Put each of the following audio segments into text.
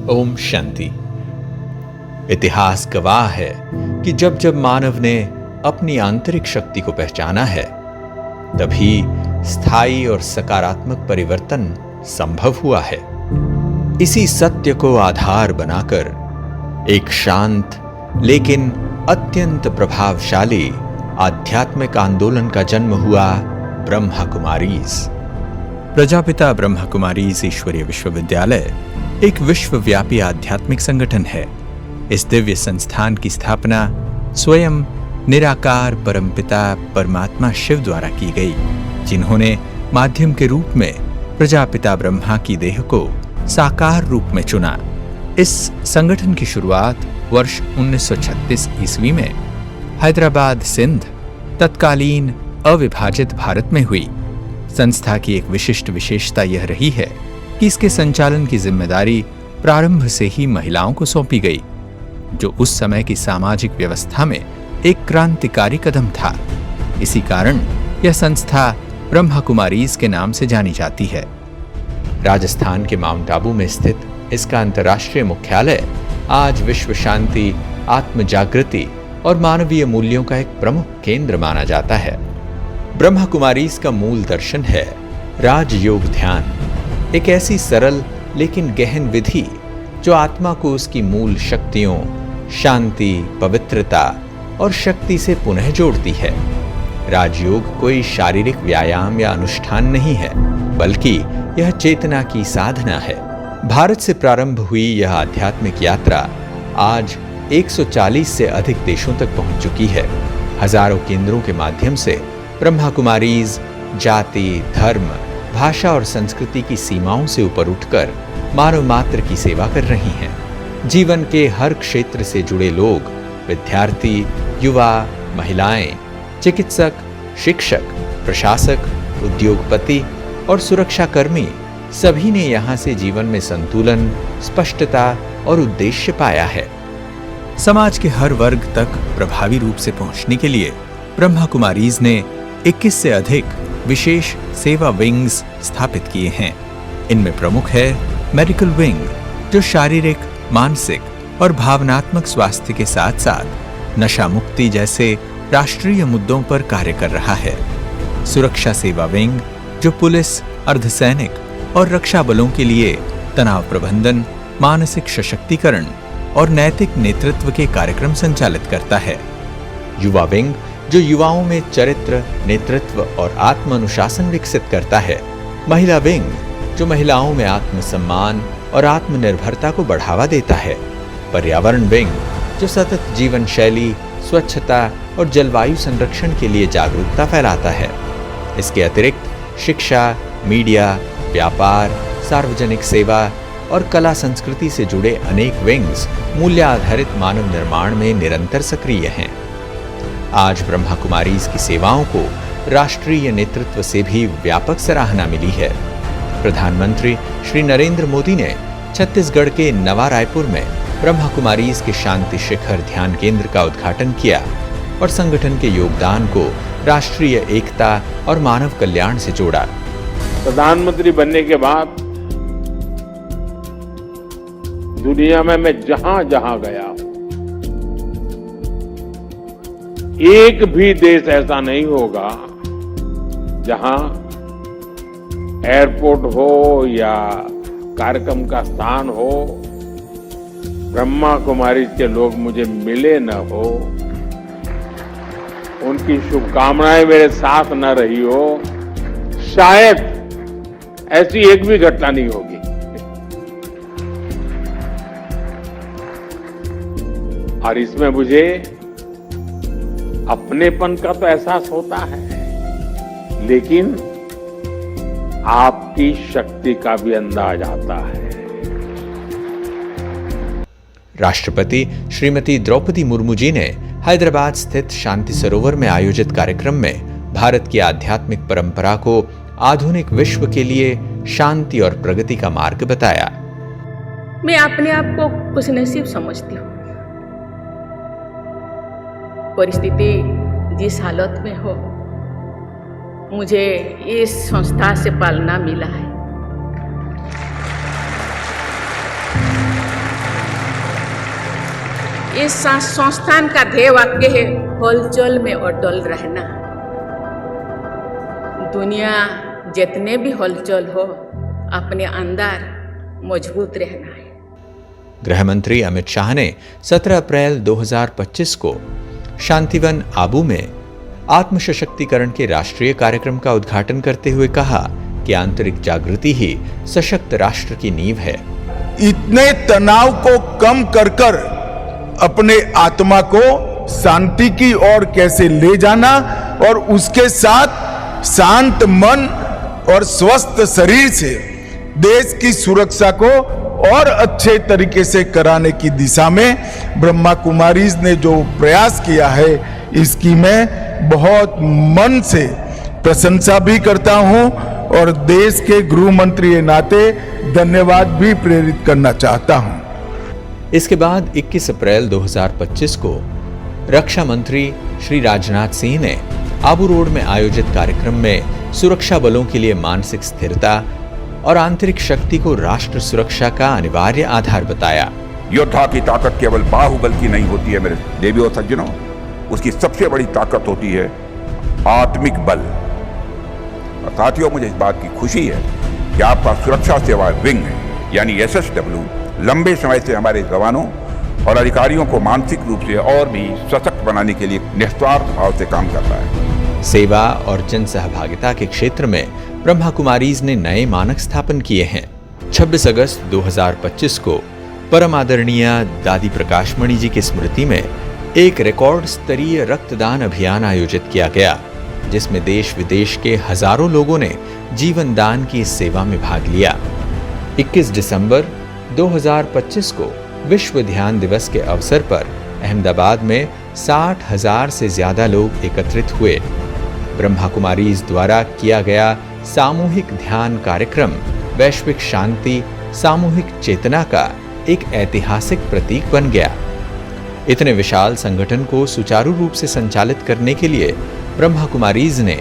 ओम शांति। इतिहास गवाह है कि जब जब मानव ने अपनी आंतरिक शक्ति को पहचाना है, तभी स्थायी और सकारात्मक परिवर्तन संभव हुआ है। इसी सत्य को आधार बनाकर एक शांत लेकिन अत्यंत प्रभावशाली आध्यात्मिक आंदोलन का जन्म हुआ, ब्रह्मा कुमारीज। प्रजापिता ब्रह्मा कुमारीज ईश्वरीय विश्वविद्यालय एक विश्वव्यापी आध्यात्मिक संगठन है। इस दिव्य संस्थान की स्थापना स्वयं निराकार परमपिता परमात्मा शिव द्वारा की गई, जिन्होंने माध्यम के रूप में प्रजापिता ब्रह्मा की देह को साकार रूप में चुना। इस संगठन की शुरुआत वर्ष 1936 ईस्वी में हैदराबाद सिंध तत्कालीन अविभाजित भारत में हुई। संस्था की एक विशिष्ट विशेषता यह रही है कि इसके संचालन की जिम्मेदारी प्रारंभ से ही महिलाओं को सौंपी गई, जो उस समय की सामाजिक व्यवस्था में एक क्रांतिकारी कदम था। इसी कारण यह संस्था ब्रह्मा कुमारीज के नाम से जानी जाती है। राजस्थान के माउंट आबू में स्थित इसका अंतर्राष्ट्रीय मुख्यालय आज विश्व शांति, आत्म जागृति और मानवीय मूल्यों का एक प्रमुख केंद्र माना जाता है। ब्रह्मा कुमारीज का मूल दर्शन है राजयोग ध्यान, एक ऐसी सरल लेकिन गहन विधि जो आत्मा को उसकी मूल शक्तियों, शांति, पवित्रता और शक्ति से पुनः जोड़ती है। राजयोग कोई शारीरिक व्यायाम या अनुष्ठान नहीं है, बल्कि यह चेतना की साधना है। भारत से प्रारंभ हुई यह आध्यात्मिक यात्रा आज 140 से अधिक देशों तक पहुंच चुकी है। हजारों केंद्रों के माध्यम से ब्रह्मा कुमारीज जाति, धर्म, भाषा और संस्कृति की सीमाओं से ऊपर उठकर मानव मात्र की सेवा कर रही हैं। जीवन के हर क्षेत्र से जुड़े लोग, विद्यार्थी, युवा, महिलाएं, चिकित्सक, शिक्षक, प्रशासक, उद्योगपति और सुरक्षाकर्मी, सभी ने यहाँ से जीवन में संतुलन, स्पष्टता और उद्देश्य पाया है। समाज के हर वर्ग तक प्रभावी रूप से पहुंचने के लिए ब्रह्मा कुमारीज ने 21 से अधिक विशेष सेवा विंग्स स्थापित किए हैं। इनमें प्रमुख है मेडिकल विंग, जो शारीरिक, मानसिक और भावनात्मक स्वास्थ्य के साथ साथ नशा मुक्ति जैसे राष्ट्रीय मुद्दों पर कार्य कर रहा है। सुरक्षा सेवा विंग, जो पुलिस, अर्धसैनिक और रक्षा बलों के लिए तनाव प्रबंधन, मानसिक सशक्तिकरण और नैतिक नेतृत्व के कार्यक्रम संचालित करता है। युवा विंग, जो युवाओं में चरित्र, नेतृत्व और आत्म अनुशासन विकसित करता है। महिला विंग, जो महिलाओं में आत्मसम्मान और आत्मनिर्भरता को बढ़ावा देता है। पर्यावरण विंग, जो सतत जीवन शैली, स्वच्छता और जलवायु संरक्षण के लिए जागरूकता फैलाता है। इसके अतिरिक्त शिक्षा, मीडिया, व्यापार, सार्वजनिक सेवा और कला संस्कृति से जुड़े अनेक विंग्स मूल्य आधारित मानव निर्माण में निरंतर सक्रिय हैं। आज ब्रह्मा कुमारीज की सेवाओं को राष्ट्रीय नेतृत्व से भी व्यापक सराहना मिली है। प्रधानमंत्री श्री नरेंद्र मोदी ने छत्तीसगढ़ के नवा रायपुर में ब्रह्मा कुमारीज के शांति शिखर ध्यान केंद्र का उद्घाटन किया और संगठन के योगदान को राष्ट्रीय एकता और मानव कल्याण से जोड़ा। प्रधानमंत्री बनने के बाद दुनिया में मैं जहां जहां गया, एक भी देश ऐसा नहीं होगा जहां एयरपोर्ट हो या कार्यक्रम का स्थान हो, ब्रह्मा कुमारीज के लोग मुझे मिले न हो, उनकी शुभकामनाएं मेरे साथ न रही हो। शायद ऐसी एक भी घटना नहीं होगी। और इसमें मुझे अपनेपन का तो एहसास होता है, लेकिन आपकी शक्ति का भी अंदाज आता है। राष्ट्रपति श्रीमती द्रौपदी मुर्मू जी ने हैदराबाद स्थित शांति सरोवर में आयोजित कार्यक्रम में भारत की आध्यात्मिक परंपरा को आधुनिक विश्व के लिए शांति और प्रगति का मार्ग बताया। मैं अपने आप को खुशनसीब समझती हूँ। परिस्थिति जिस हालत में हो, मुझे इस संस्था से पालना मिला है। इस संस्थान का ध्येय वाक्य है हलचल में अटल रहना। दुनिया जितने भी हलचल हो अपने अंदर मजबूत रहना है। गृह मंत्री अमित शाह ने 17 अप्रैल 2025 को शांतिवन आबू में आत्म सशक्तिकरण के राष्ट्रीय कार्यक्रम का उद्घाटन करते हुए कहा कि आंतरिक जागृति ही सशक्त राष्ट्र की नींव है। इतने तनाव को कम कर कर अपने आत्मा को शांति की ओर कैसे ले जाना और उसके साथ शांत मन और स्वस्थ शरीर से देश की सुरक्षा को और अच्छे तरीके से कराने की दिशा में ब्रह्मा कुमारीज ने जो प्रयास किया है, इसकी मैं बहुत मन से प्रशंसा भी करता हूं और देश के गृह मंत्री के नाते धन्यवाद भी प्रेरित करना चाहता हूं। इसके बाद 21 अप्रैल 2025 को रक्षा मंत्री श्री राजनाथ सिंह ने आबू रोड में आयोजित कार्यक्रम में सुरक्षा बलों के लिए मानसिक स्थिरता और आंतरिक शक्ति को राष्ट्र सुरक्षा का अनिवार्य आधार बताया। योद्धा की ताकत केवल बाहुबल की नहीं होती है मेरे देवी और सज्जनों, उसकी सबसे बड़ी ताकत होती है आत्मिक बल। और साथियों, मुझे इस बात की खुशी है कि आपका सुरक्षा सेवा विंग यानी SSW लंबे समय से हमारे जवानों और अधिकारियों को मानसिक रूप से और भी सशक्त बनाने के लिए निस्वार्थ भाव से काम करता है। सेवा और जन सहभागिता के क्षेत्र में ब्रह्मा कुमारीज ने नए मानक स्थापन किए हैं। 26 अगस्त 2025 को परम आदरणीय दादी प्रकाशमणि जी की स्मृति में एक रिकॉर्ड स्तरीय रक्तदान अभियान आयोजित किया गया, जिसमें देश विदेश के हजारों लोगों ने जीवन दान की इस सेवा में भाग लिया। 21 दिसंबर 2025 को विश्व ध्यान दिवस के अवसर पर अहमदाबाद में 60,000 से ज्यादा लोग एकत्रित हुए। ब्रह्मा कुमारीज द्वारा किया गया सामूहिक ध्यान कार्यक्रम वैश्विक शांति, सामूहिक चेतना का एक ऐतिहासिक प्रतीक बन गया। इतने विशाल संगठन को सुचारू रूप से संचालित करने के लिए ब्रह्मा कुमारीज ने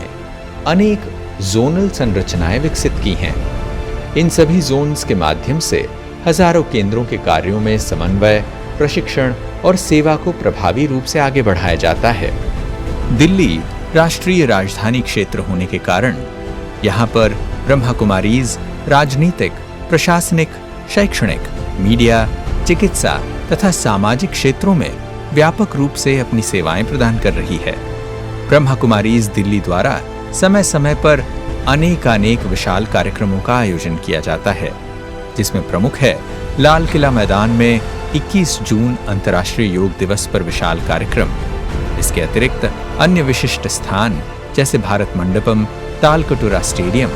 अनेक जोनल संरचनाएं विकसित की हैं। इन सभी जोन्स के माध्यम से हजारों केंद्रों के कार्यों में समन्वय, प्रशिक्षण और सेवा को प्रभावी रूप से आगे बढ़ाया जाता है। दिल्ली राष्ट्रीय राजधानी क्षेत्र होने के कारण यहाँ पर ब्रह्मा कुमारीज राजनीतिक, प्रशासनिक, शैक्षणिक, मीडिया, चिकित्सा तथा सामाजिक क्षेत्रों में व्यापक रूप से अपनी सेवाएं प्रदान कर रही है। ब्रह्मा कुमारीज दिल्ली द्वारा समय समय पर अनेक विशाल कार्यक्रमों का आयोजन किया जाता है, जिसमें प्रमुख है लाल किला मैदान में 21 जून अंतर्राष्ट्रीय योग दिवस पर विशाल कार्यक्रम। इसके अतिरिक्त अन्य विशिष्ट स्थान जैसे भारत मंडपम, तालकटोरा स्टेडियम,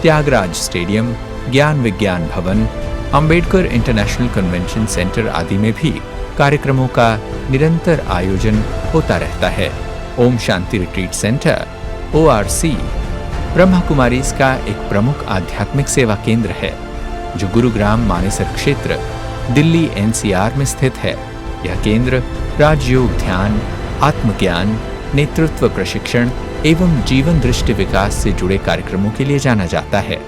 त्यागराज स्टेडियम, ज्ञान विज्ञान भवन, अंबेडकर इंटरनेशनल कन्वेंशन सेंटर आदि में भी कार्यक्रमों का निरंतर आयोजन होता रहता है। Om Shanti retreat centre ORC Brahma Kumaris का एक प्रमुख आध्यात्मिक सेवा केंद्र है, जो गुरुग्राम मानेसर क्षेत्र, दिल्ली NCR में स्थित है। यह केंद्र राजयोग ध्यान, आत्मज्ञान, नेतृत्व प्रशिक्षण एवं जीवन दृष्टि विकास से जुड़े कार्यक्रमों के लिए जाना जाता है।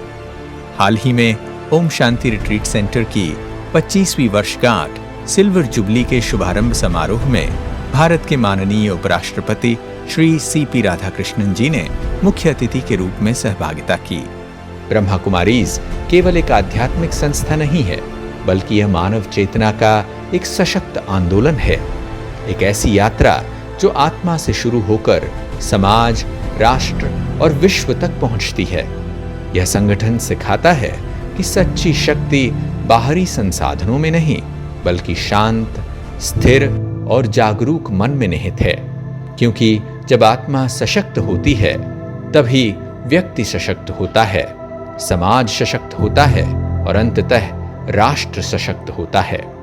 हाल ही में ओम शांति रिट्रीट सेंटर की 25वीं वर्षगांठ सिल्वर जुबली के शुभारंभ समारोह में भारत के माननीय उपराष्ट्रपति श्री CP राधाकृष्णन जी ने मुख्य अतिथि के रूप में सहभागिता की। ब्रह्मा कुमारीज केवल एक आध्यात्मिक संस्था नहीं है, बल्कि यह मानव चेतना का एक सशक्त आंदोलन है, एक ऐसी यात्रा जो आत्मा से शुरू होकर समाज, राष्ट्र और विश्व तक पहुंचती है। यह संगठन सिखाता है कि सच्ची शक्ति बाहरी संसाधनों में नहीं, बल्कि शांत, स्थिर और जागरूक मन में निहित है। क्योंकि जब आत्मा सशक्त होती है, तभी व्यक्ति सशक्त होता है, समाज सशक्त होता है और अंततः राष्ट्र सशक्त होता है।